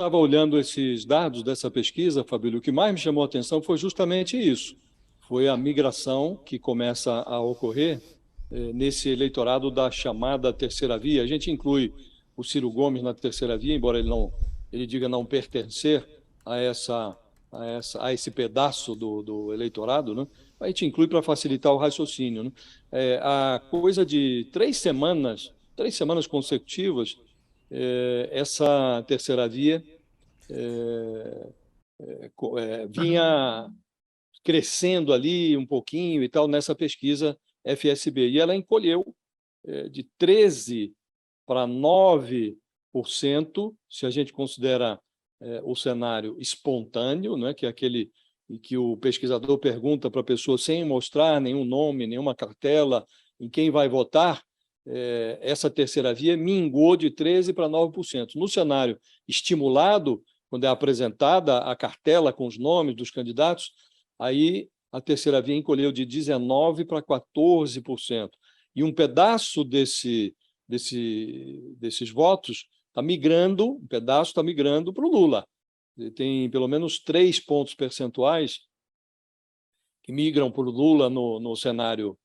estava olhando esses dados dessa pesquisa, Fabílio, o que mais me chamou a atenção foi justamente isso. Foi a migração que começa a ocorrer nesse eleitorado da chamada terceira via. A gente inclui o Ciro Gomes na terceira via, embora ele diga não pertencer a esse pedaço do eleitorado, né? A gente inclui para facilitar o raciocínio, né? A coisa de 3 semanas consecutivas, essa terceira via vinha crescendo ali um pouquinho e tal nessa pesquisa FSB. E ela encolheu de 13 para 9%, se a gente considera o cenário espontâneo, né, que é aquele em que o pesquisador pergunta para a pessoa sem mostrar nenhum nome, nenhuma cartela, em quem vai votar. Essa terceira via mingou de 13% para 9%. No cenário estimulado, quando é apresentada a cartela com os nomes dos candidatos, aí a terceira via encolheu de 19% para 14%. E um pedaço desses votos está migrando, um pedaço está migrando para o Lula. Tem pelo menos 3 pontos percentuais que migram para o Lula no cenário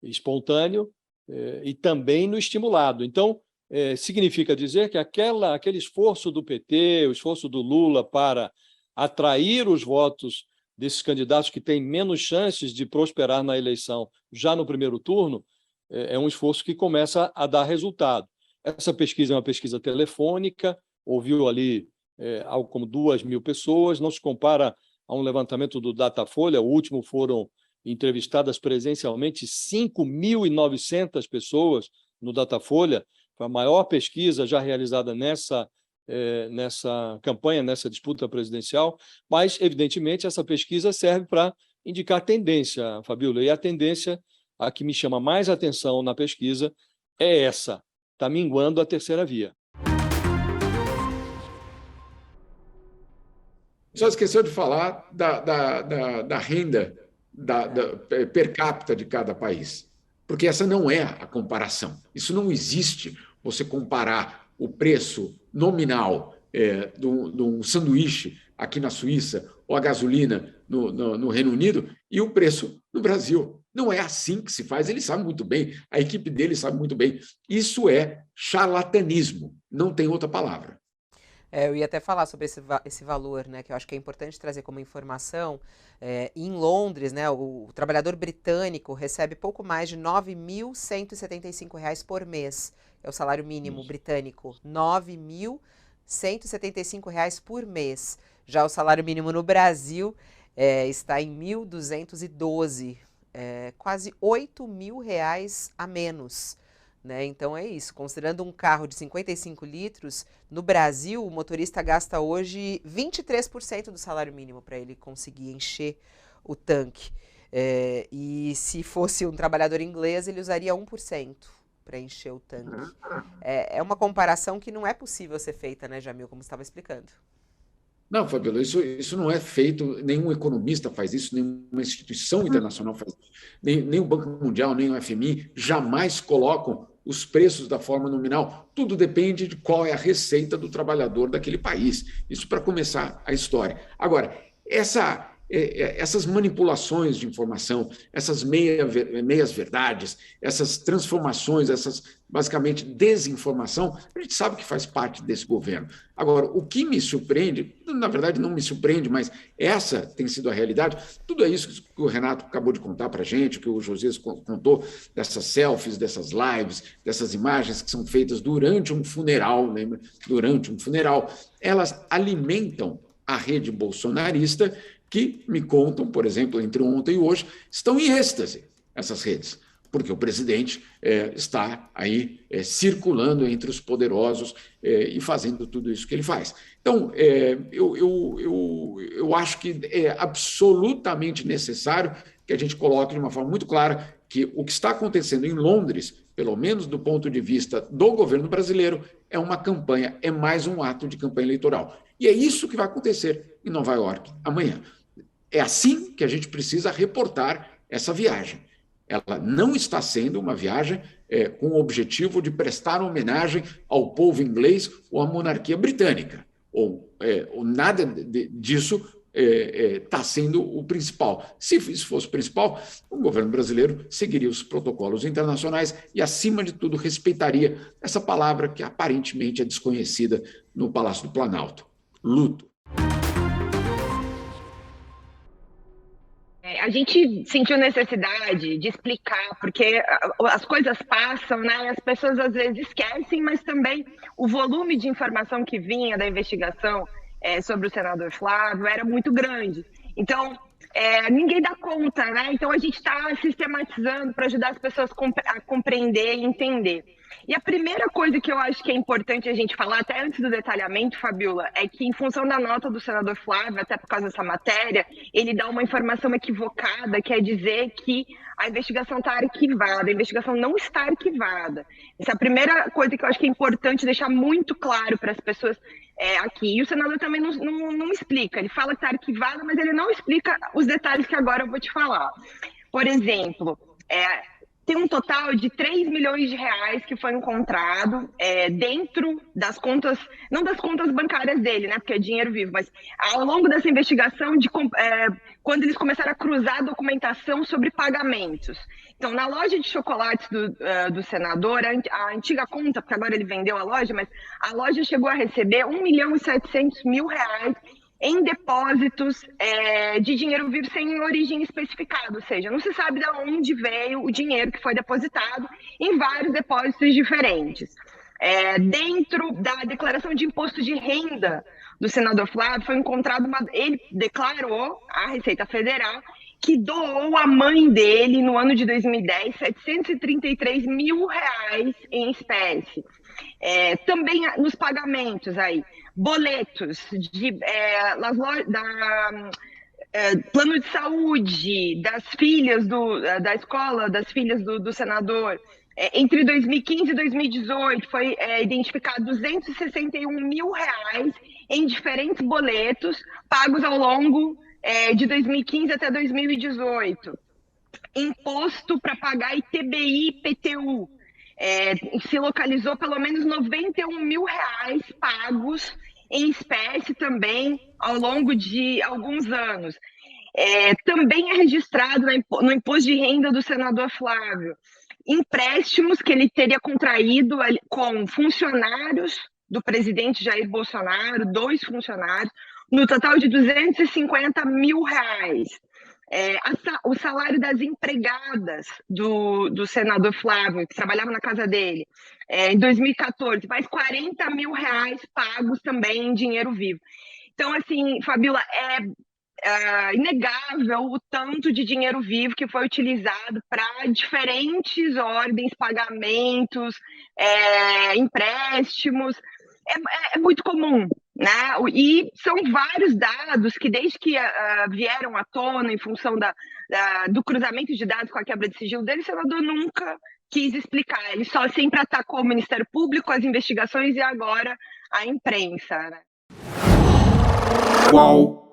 espontâneo e também no estimulado. Então, significa dizer que aquele esforço do PT, o esforço do Lula para atrair os votos desses candidatos que têm menos chances de prosperar na eleição já no primeiro turno, é um esforço que começa a dar resultado. Essa pesquisa é uma pesquisa telefônica, ouviu ali algo como 2.000 pessoas, não se compara a um levantamento do Datafolha, o último foram entrevistadas presencialmente 5.900 pessoas no Datafolha, foi a maior pesquisa já realizada nessa campanha, nessa disputa presidencial, mas, evidentemente, essa pesquisa serve para indicar tendência, Fabíola, e a tendência, a que me chama mais atenção na pesquisa, é essa, está minguando a terceira via. Só esqueceu de falar da renda per capita de cada país, porque essa não é a comparação. Isso não existe, você comparar o preço nominal de um sanduíche aqui na Suíça ou a gasolina no Reino Unido e o preço no Brasil. Não é assim que se faz, ele sabe muito bem, a equipe dele sabe muito bem. Isso é charlatanismo, não tem outra palavra. Eu ia até falar sobre esse valor, né, que eu acho que é importante trazer como informação. Em Londres, né, o trabalhador britânico recebe pouco mais de R$ 9.175 por mês. É o salário mínimo britânico, R$ 9.175 por mês. Já o salário mínimo no Brasil está em 1.212, quase R$ 8.000 a menos. Né? Então é isso, considerando um carro de 55 litros, no Brasil o motorista gasta hoje 23% do salário mínimo para ele conseguir encher o tanque. E se fosse um trabalhador inglês, ele usaria 1% para encher o tanque. É uma comparação que não é possível ser feita, né, Jamil, como você estava explicando. Não, Fabíola, isso não é feito, nenhum economista faz isso, nenhuma instituição internacional faz isso, nem o Banco Mundial, nem o FMI jamais colocam os preços da forma nominal. Tudo depende de qual é a receita do trabalhador daquele país. Isso para começar a história. Agora, essas manipulações de informação, essas meias-verdades, essas transformações, essas, basicamente, desinformação, a gente sabe que faz parte desse governo. Agora, o que me surpreende, na verdade não me surpreende, mas essa tem sido a realidade, tudo é isso que o Renato acabou de contar para a gente, que o Josias contou, dessas selfies, dessas lives, dessas imagens que são feitas durante um funeral, lembra? Durante um funeral, elas alimentam a rede bolsonarista, que me contam, por exemplo, entre ontem e hoje, estão em êxtase, essas redes, porque o presidente está aí circulando entre os poderosos e fazendo tudo isso que ele faz. Então, eu acho que é absolutamente necessário que a gente coloque de uma forma muito clara que o que está acontecendo em Londres, pelo menos do ponto de vista do governo brasileiro, é uma campanha, é mais um ato de campanha eleitoral. E é isso que vai acontecer em Nova York amanhã. É assim que a gente precisa reportar essa viagem. Ela não está sendo uma viagem com o objetivo de prestar homenagem ao povo inglês ou à monarquia britânica. Ou nada disso está sendo o principal. Se isso fosse o principal, o governo brasileiro seguiria os protocolos internacionais e, acima de tudo, respeitaria essa palavra que aparentemente é desconhecida no Palácio do Planalto: luto. A gente sentiu necessidade de explicar, porque as coisas passam, né? As pessoas às vezes esquecem, mas também o volume de informação que vinha da investigação sobre o senador Flávio era muito grande. Então, ninguém dá conta, né? Então, a gente está sistematizando para ajudar as pessoas a compreender e entender. E a primeira coisa que eu acho que é importante a gente falar, até antes do detalhamento, Fabiola, é que, em função da nota do senador Flávio, até por causa dessa matéria, ele dá uma informação equivocada, quer dizer que a investigação está arquivada. A investigação não está arquivada. Essa é a primeira coisa que eu acho que é importante deixar muito claro para as pessoas aqui. E o senador também não explica. Ele fala que está arquivada, mas ele não explica os detalhes que agora eu vou te falar. Por exemplo, tem um total de 3 milhões de reais que foi encontrado dentro das contas, não das contas bancárias dele, né, porque é dinheiro vivo, mas ao longo dessa investigação, quando eles começaram a cruzar a documentação sobre pagamentos. Então, na loja de chocolates do senador, a antiga conta, porque agora ele vendeu a loja, mas a loja chegou a receber R$1.700.000 em depósitos de dinheiro vivo sem origem especificada, ou seja, não se sabe de onde veio o dinheiro que foi depositado em vários depósitos diferentes. Dentro da declaração de imposto de renda do senador Flávio, foi encontrado ele declarou à Receita Federal que doou à mãe dele, no ano de 2010, R$733 mil em espécie. Também nos pagamentos aí, boletos plano de saúde das filhas da escola, das filhas do senador. Entre 2015 e 2018 foi identificado R$261 mil em diferentes boletos pagos ao longo de 2015 até 2018. Imposto para pagar ITBI e IPTU. Se localizou pelo menos R$91 mil pagos em espécie também ao longo de alguns anos. Também é registrado no imposto de renda do senador Flávio empréstimos que ele teria contraído com funcionários do presidente Jair Bolsonaro, 2 funcionários, no total de R$250 mil. O salário das empregadas do senador Flávio, que trabalhava na casa dele, em 2014, mais R$40 mil pagos também em dinheiro vivo. Então, assim, Fabiola, inegável o tanto de dinheiro vivo que foi utilizado para diferentes ordens, pagamentos, empréstimos. É muito comum, né? E são vários dados que, desde que vieram à tona em função do cruzamento de dados com a quebra de sigilo dele, o senador nunca quis explicar. Ele só sempre atacou o Ministério Público, as investigações e agora a imprensa, né? Qual